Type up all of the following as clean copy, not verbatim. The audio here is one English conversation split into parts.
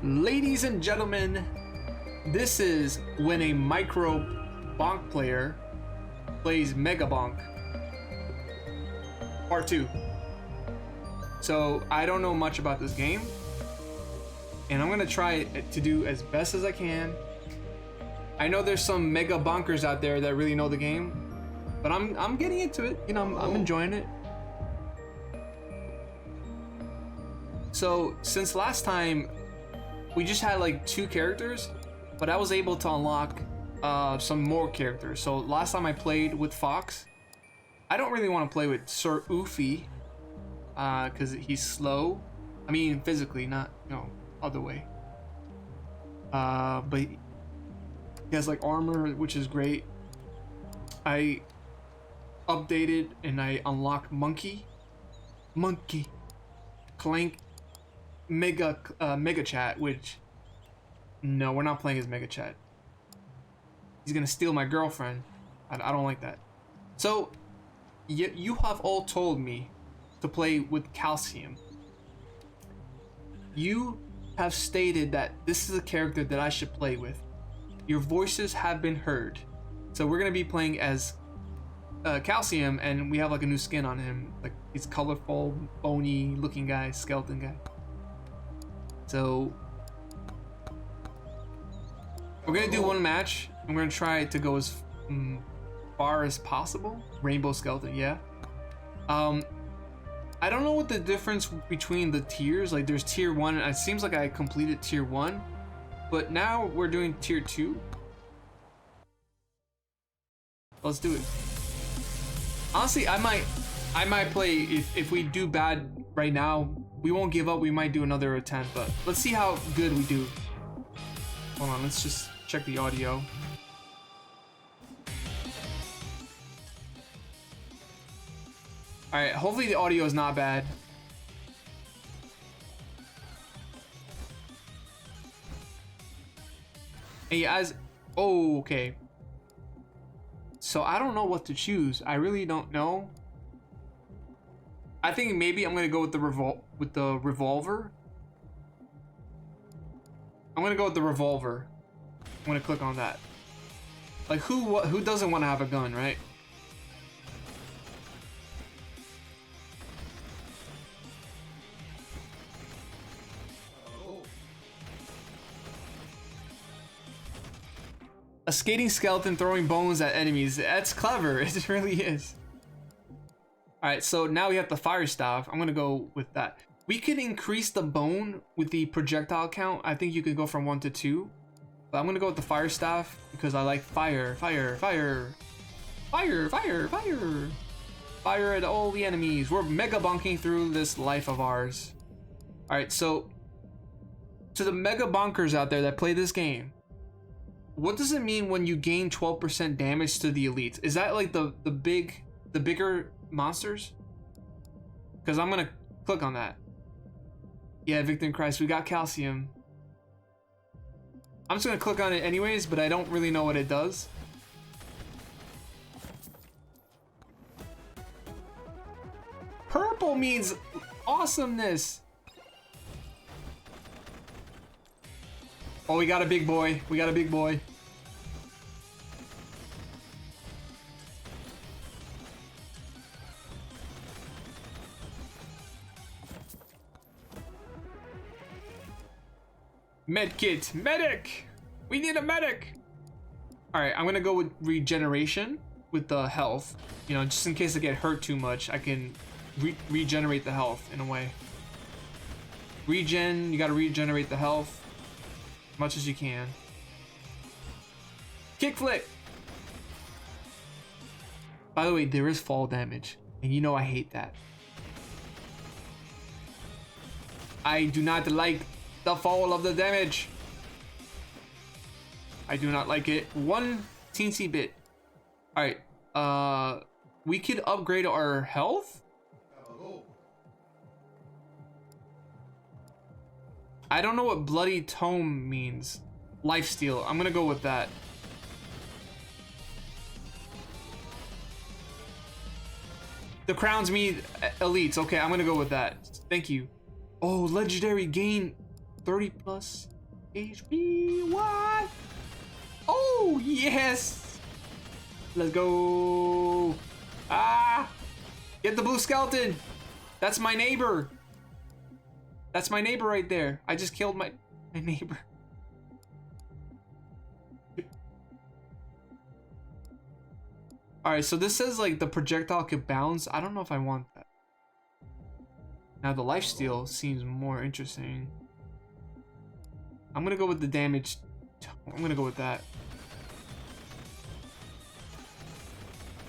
Ladies and gentlemen, this is when a MicroBonk player plays Megabonk. Part 2. So I don't know much about this game, and I'm gonna try to do as best as I can. I know there's some mega bonkers out there that really know the game, but I'm getting into it. You know, I'm enjoying it. So since last time, we just had like 2 characters, but I was able to unlock some more characters. So last time I played with Fox. I don't really want to play with Sir Oofy because he's slow. I mean physically, not other way. But he has like armor, which is great. I updated and I unlocked Monkey, Clank, Mega Chat, which no, we're not playing as Mega Chat. He's gonna steal my girlfriend. I don't like that. So you have all told me to play with Calcium. You have stated that this is a character that I should play with. Your voices have been heard. So we're gonna be playing as Calcium, and we have like a new skin on him. Like he's colorful, bony looking guy, skeleton guy. So we're gonna do one match. I'm gonna try to go as far as possible. Rainbow skeleton, yeah. I don't know what the difference between the tiers. Like there's tier 1, and it seems like I completed tier 1, but now we're doing tier 2. Let's do it. Honestly, I might play if we do bad right now. We won't give up. We might do another attempt, but let's see how good we do. Hold on, let's just check the audio. All right, hopefully the audio is not bad. Hey, oh, okay. So I don't know what to choose. I really don't know. I think maybe I'm gonna go with the revolver. I'm gonna go with the revolver. I'm gonna click on that. Like who doesn't want to have a gun, right? A skating skeleton throwing bones at enemies. That's clever. It really is. Alright, so now we have the fire staff. I'm gonna go with that. We could increase the bone with the projectile count. I think you could go from 1 to 2. But I'm gonna go with the fire staff because I like fire, fire, fire. Fire, fire, fire. Fire at all the enemies. We're mega bonking through this life of ours. Alright, so to the mega bonkers out there that play this game, what does it mean when you gain 12% damage to the elites? Is that like the bigger monsters? Because I'm gonna click on that. Yeah, Victim Christ, we got Calcium. I'm just gonna click on it anyways, but I don't really know what it does. Purple means awesomeness. Oh, we got a big boy. We got a big boy. Medkit. Medic! We need a medic! Alright, I'm gonna go with regeneration with the health. You know, just in case I get hurt too much, I can regenerate the health in a way. Regen, you gotta regenerate the health as much as you can. Kickflip! By the way, there is fall damage, and you know I hate that. I do not like the fall of the damage. I do not like it one teensy bit. Alright, we could upgrade our health? I don't know what bloody tome means. Lifesteal, I'm gonna go with that. The crowns me elites. Okay, I'm gonna go with that. Thank you. Oh, legendary gain 30 plus. HP, what? Oh, yes! Let's go! Ah! Get the blue skeleton! That's my neighbor! That's my neighbor right there. I just killed my neighbor. Alright, so this says like the projectile could bounce. I don't know if I want that. Now the lifesteal seems more interesting. I'm gonna go with the damage. I'm gonna go with that.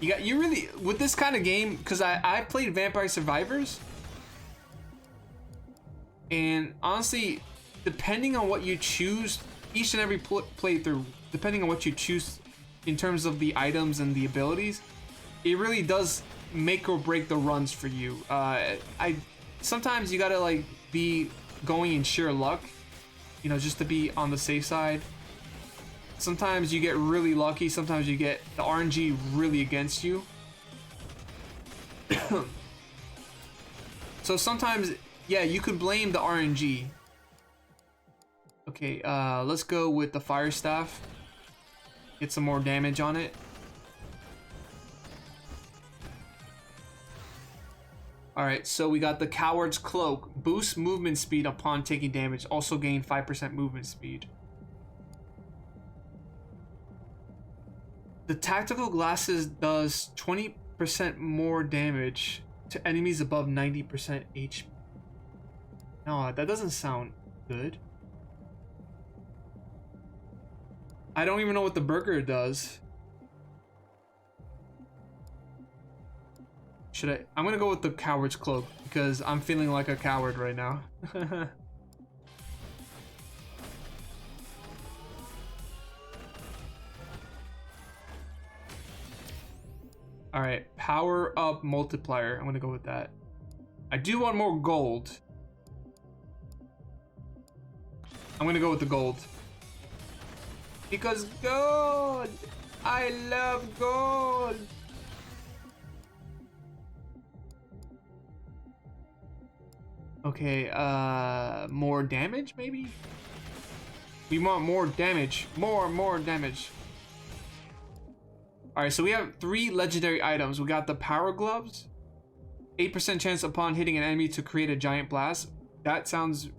You really, with this kind of game, because I played Vampire Survivors, and honestly, depending on what you choose, each and every playthrough, depending on what you choose in terms of the items and the abilities, it really does make or break the runs for you. Sometimes you gotta like be going in sheer luck, you know, just to be on the safe side. Sometimes you get really lucky, sometimes you get the RNG really against you. So sometimes, yeah, you could blame the RNG. Okay, let's go with the fire staff. Get some more damage on it. Alright, so we got the Coward's Cloak. Boost movement speed upon taking damage. Also gain 5% movement speed. The Tactical Glasses does 20% more damage to enemies above 90% HP. No, that doesn't sound good. I don't even know what the burger does. I'm gonna go with the Coward's Cloak because I'm feeling like a coward right now. Alright, power up multiplier. I'm gonna go with that. I do want more gold. I'm gonna go with the gold. Because gold! I love gold! Okay, more damage maybe? We want more damage. More damage. Alright, so we have 3 legendary items. We got the power gloves. 8% chance upon hitting an enemy to create a giant blast. That sounds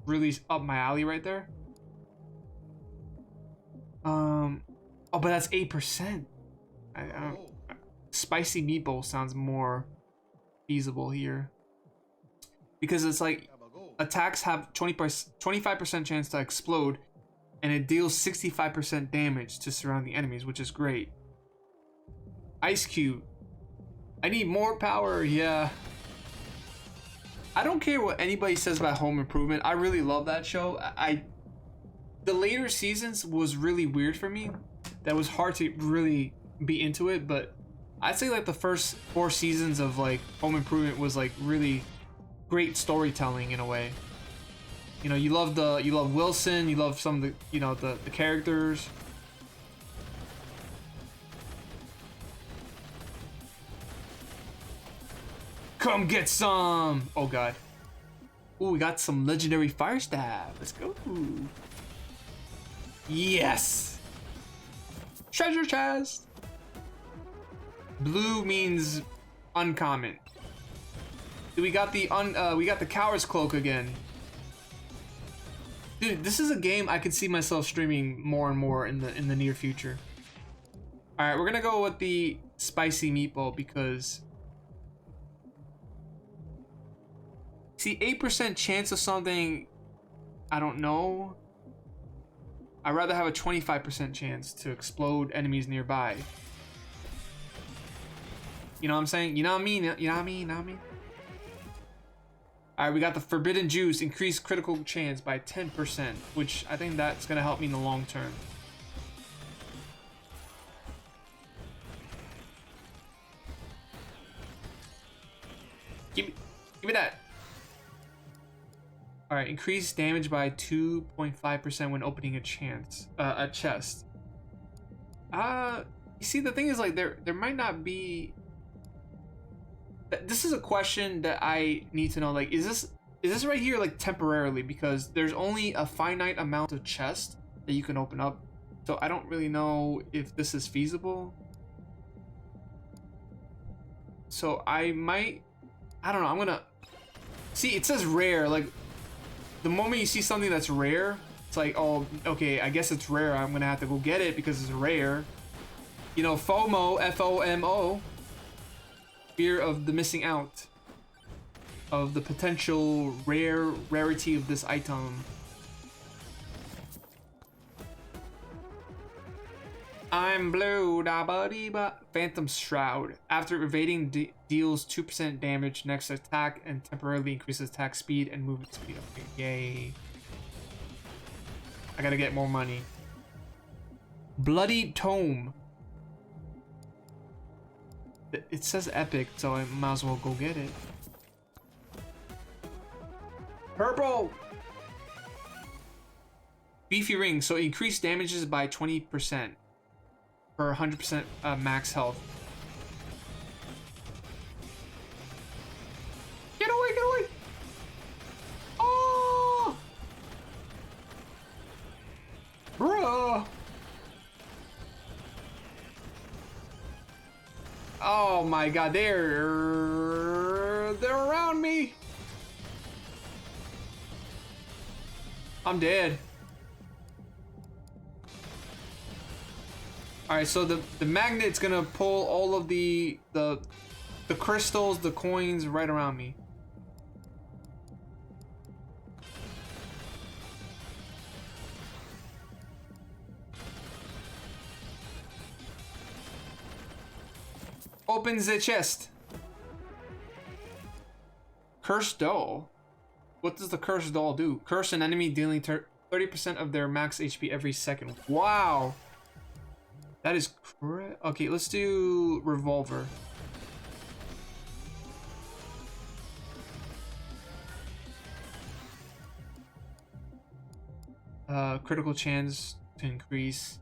really up my alley right there. Oh, but that's 8%. Spicy meatball sounds more feasible here. Because it's like attacks have 25% chance to explode, and it deals 65% damage to surrounding enemies, which is great. Ice Cube. I need more power, yeah. I don't care what anybody says about Home Improvement. I really love that show. The later seasons was really weird for me. That was hard to really be into it, but I'd say like the first 4 seasons of like Home Improvement was like really great storytelling in a way. You know, you love Wilson, you love some of the, you know, the characters. Come get some! Oh god. Ooh, we got some legendary fire staff. Let's go. Yes! Treasure chest! Blue means uncommon. We got the Coward's Cloak again. Dude, this is a game I could see myself streaming more and more in the near future. Alright, we're gonna go with the spicy meatball because see, 8% chance of something, I don't know. I'd rather have a 25% chance to explode enemies nearby. You know what I'm saying? You know what I mean? You know what I mean? You know what I mean? Alright, we got the Forbidden Juice. Increased critical chance by 10%, which I think that's going to help me in the long term. Give me that. Alright, increased damage by 2.5% when opening a chest. You see, the thing is, like, there might not be... This is a question that I need to know. Like, is this is this right here like temporarily, because there's only a finite amount of chests that you can open up. So I don't really know if this is feasible. So I might, I don't know, I'm gonna see, it says rare. Like the moment you see something that's rare, it's like, oh, okay, I guess it's rare. I'm gonna have to go get it because it's rare. You know, FOMO, FOMO, fear of the missing out, of the potential rarity of this item. I'm blue, da ba dee ba. Phantom Shroud. After evading, deals 2% damage next attack and temporarily increases attack speed and movement speed. Okay, yay. I gotta get more money. Bloody Tome. It says epic, so I might as well go get it. Purple! Beefy Ring. So increase damages by 20%. For 100% max health. Get away, get away! Oh! Bruh! Oh my god, they're around me! I'm dead. All right, so the magnet's gonna pull all of the crystals, the coins right around me. Open the chest. Cursed doll. What does the cursed doll do? Curse an enemy, dealing 30% of their max HP every second. Wow. That is okay, let's do revolver. Critical chance to increase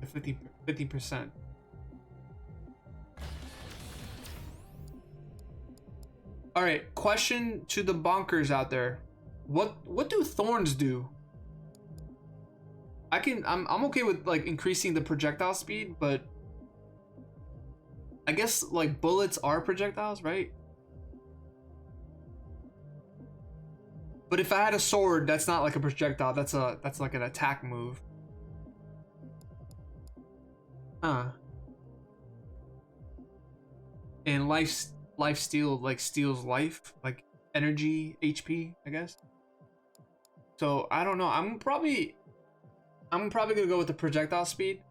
to 50%. All right, question to the bonkers out there. What do thorns do? I'm okay with like increasing the projectile speed, but I guess like bullets are projectiles, right? But if I had a sword, that's not like a projectile, that's like an attack move. Huh. And life steal like steals life, like energy, HP, I guess. So I don't know. I'm probably gonna go with the projectile speed.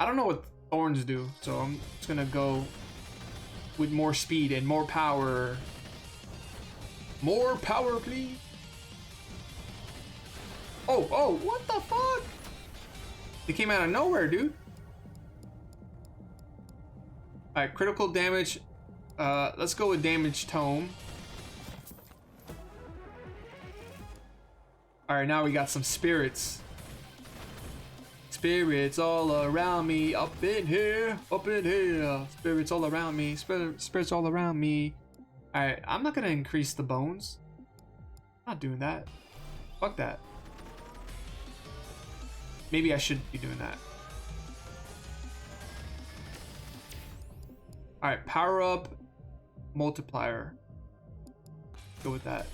I don't know what thorns do, so I'm just gonna go with more speed and more power. More power, please. Oh, what the fuck? They came out of nowhere, dude. All right, critical damage. Let's go with damage tome. All right, now we got some spirits. Spirits all around me, up in here, spirits all around me, spirits all around me. All right, I'm not gonna increase the bones. I'm not doing that. Fuck that. Maybe I should be doing that. All right, power up, multiplier. Go with that.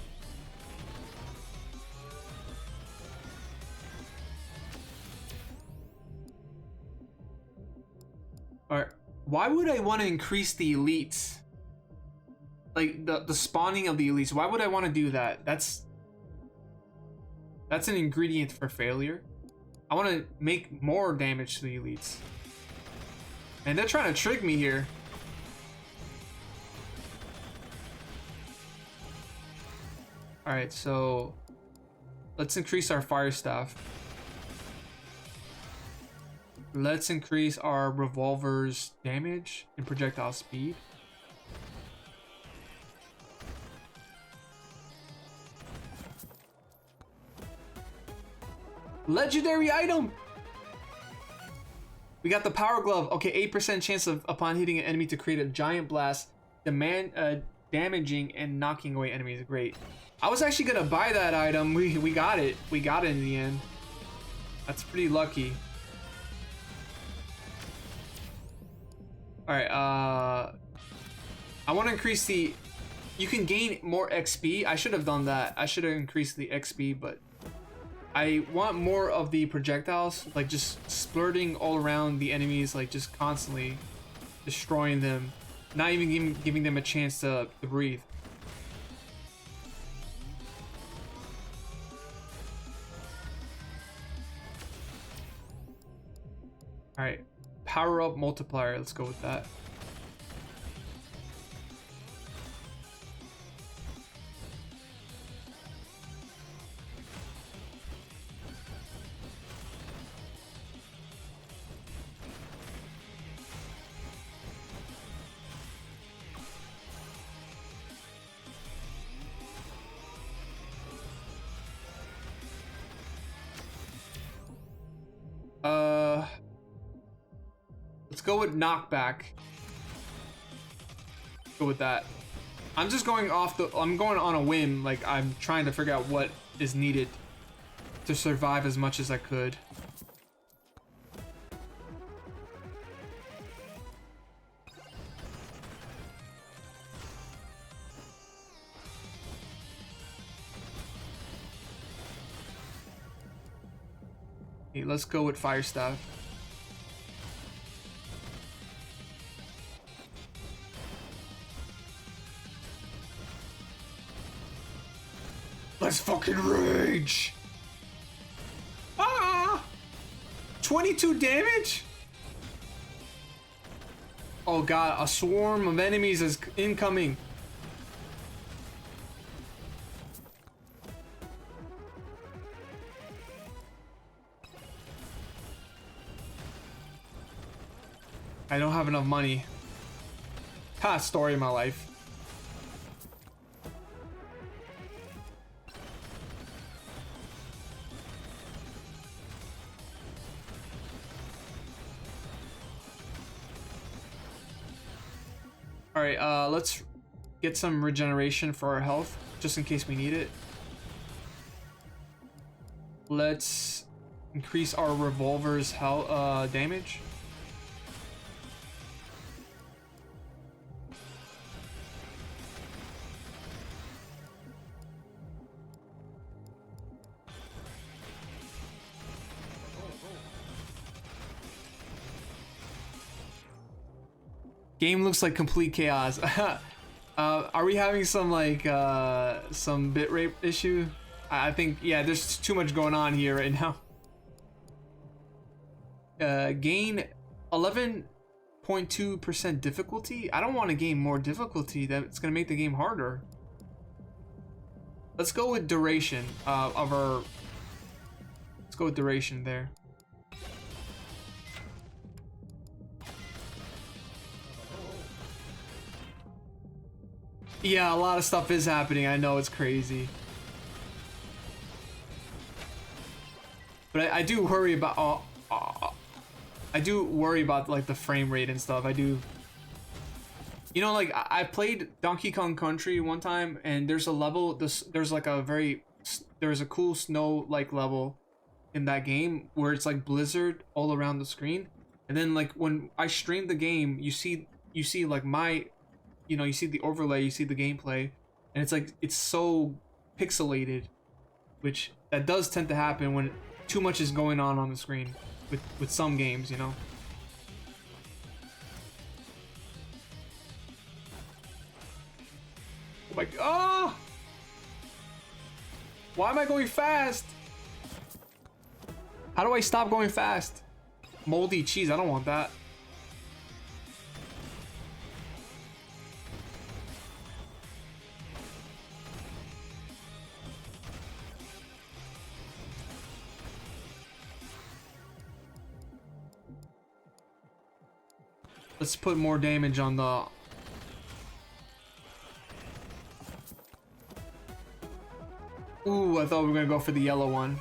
Alright, why would I want to increase the elites? Like the spawning of the elites, why would I want to do that? That's an ingredient for failure. I want to make more damage to the elites. And they're trying to trick me here. Alright, so let's increase our fire staff. Let's increase our revolver's damage and projectile speed. Legendary item! We got the power glove. Okay, 8% chance of upon hitting an enemy to create a giant blast. damaging and knocking away enemies. Great. I was actually gonna buy that item. We got it. We got it in the end. That's pretty lucky. All right. I want to increase the. You can gain more XP. I should have done that. I should have increased the XP, but I want more of the projectiles, like just splurting all around the enemies, like just constantly destroying them, not even giving them a chance to breathe. All right, power up multiplier. Let's go with that. Let's go with knockback. Go with that. I'm just going off the. I'm going on a whim. Like I'm trying to figure out what is needed to survive as much as I could. Okay, let's go with fire staff. Let's fucking rage! Ah! 22 damage? Oh god, a swarm of enemies is incoming. I don't have enough money. Ha, story of my life. Alright, let's get some regeneration for our health, just in case we need it. Let's increase our revolver's health, damage. Game looks like complete chaos. Are we having some like some bitrate issue? I think yeah. There's too much going on here right now. Gain 11.2% difficulty. I don't want to gain more difficulty. That's gonna make the game harder. Let's go with duration of our. Let's go with duration there. Yeah, a lot of stuff is happening. I know it's crazy. But I do worry about I do worry about like the frame rate and stuff. I do. You know, like I played Donkey Kong Country one time, and there's a level. There's like a there's a cool snow like level in that game where it's like blizzard all around the screen, and then like when I stream the game, you see like my. You know, you see the overlay, you see the gameplay, and it's like it's so pixelated, which that does tend to happen when too much is going on the screen with some games, you know. Oh my god! Oh! Why am I going fast? How do I stop going fast? Moldy cheese, I don't want that. Let's put more damage on the... Ooh, I thought we were gonna go for the yellow one.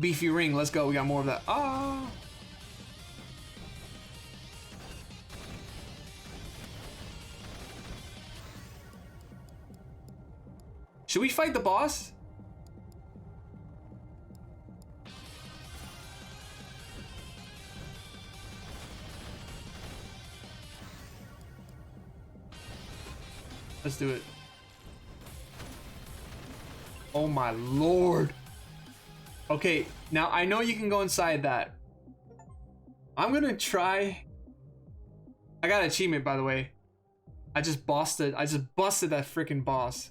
Beefy ring, let's go. We got more of that. Ah! Should we fight the boss? Let's do it. Oh my lord. Okay, now I know you can go inside that. I'm gonna try. I got an achievement, by the way. I just busted that freaking boss.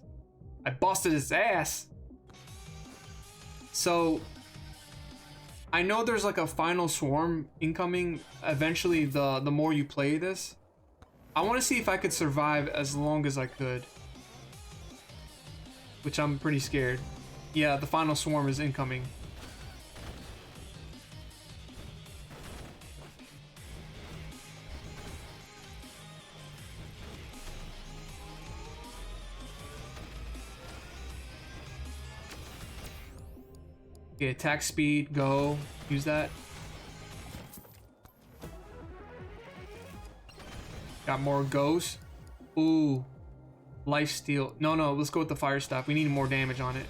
I busted his ass. So I know there's like a final swarm incoming eventually the more you play this. I want to see if I could survive as long as I could. Which I'm pretty scared. Yeah, the final swarm is incoming. Okay, attack speed, go. Use that. Got more ghosts. Ooh. Life steal. No, let's go with the fire staff. We need more damage on it.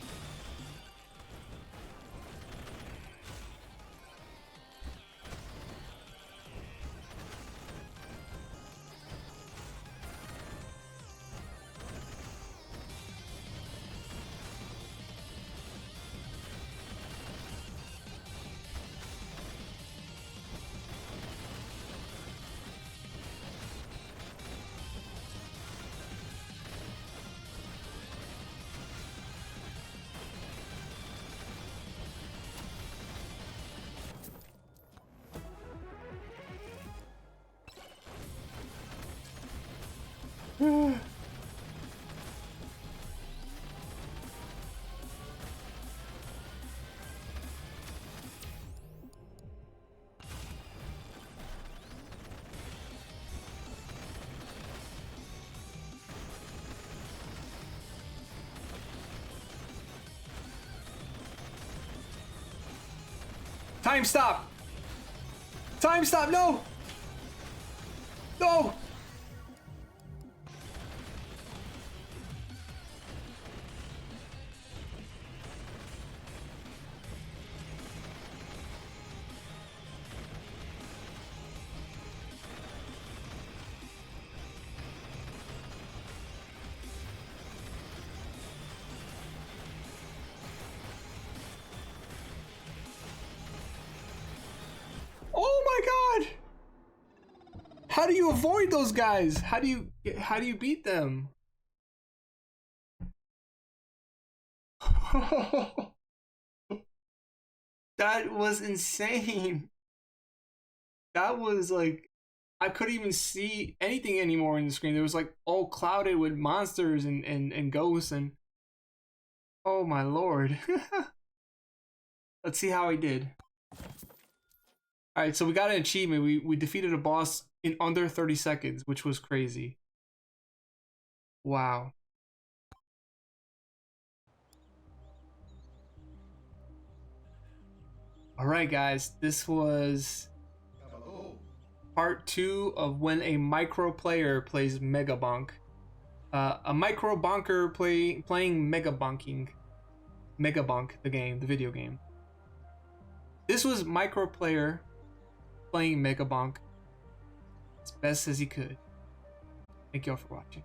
Time stop! Time stop! No! No! Oh my god! How do you avoid those guys? How do you beat them? That was insane. That was like, I couldn't even see anything anymore in the screen. It was like all clouded with monsters and ghosts and oh my lord. Let's see how I did. Alright, so we got an achievement. We defeated a boss in under 30 seconds, which was crazy. Wow. Alright guys, this was part 2 of when a micro player plays Megabonk. A micro bonker playing Megabonking. Megabonk, the game, the video game. This was micro player playing Megabonk as best as he could. Thank y'all for watching.